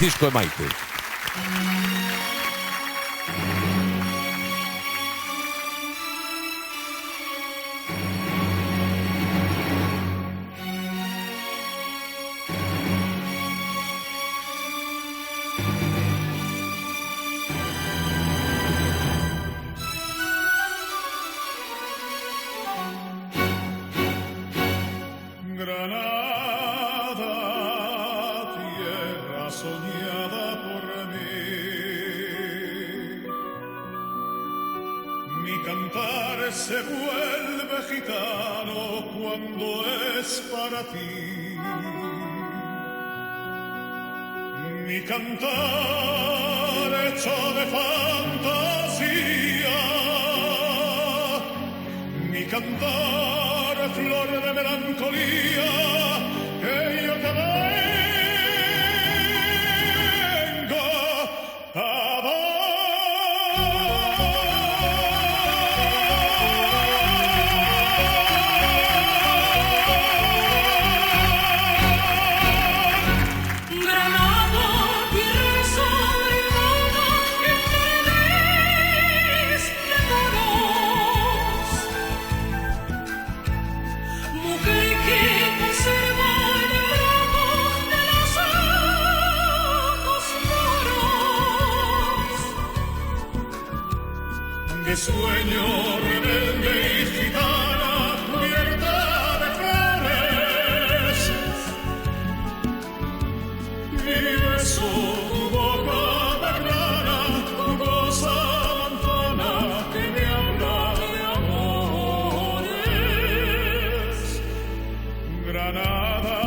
Francisco e Maite. Granada, tierra soñada por mí. Mi cantar se vuelve gitano cuando es para ti. Mi cantar hecho de fantasía. Mi cantar flor de melancolía, que yo te vengo a Granada, tierra sobrevada, en paredes de moros. Mujer que conserva el embrujo de los ojos moros. de sueño rebelde y gitana, cubierta de flores. Mi beso, tu boca de grana, jugosa manzana que me habla de amores. Granada,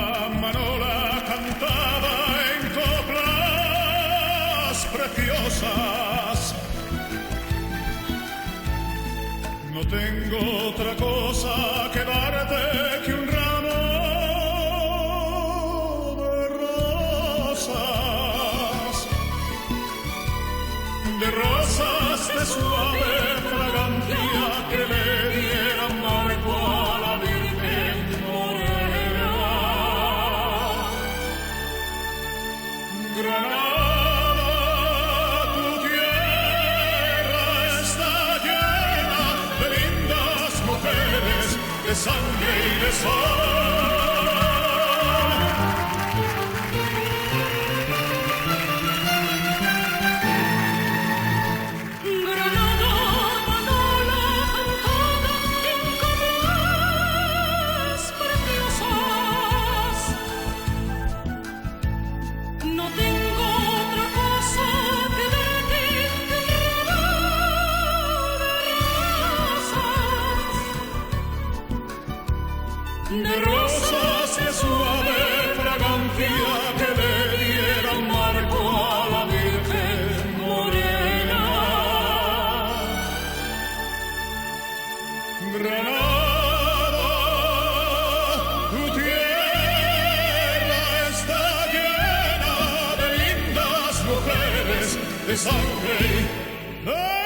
manola cantada en coplas preciosas. No tengo otra cosa que darte que un ramo de rosas de suave fragancia que le dieran marco a la Virgen morena. Granada, tu tierra está llena de lindas mujeres, de sangre y de sol. Granada, manola cantada en coplas preciosas. No tengo otra cosa que darte que un ramo de Rosas de suave fragancia que le dieran marco a la Virgen morena. Granada, tu tierra está llena de lindas mujeres, de sangre y de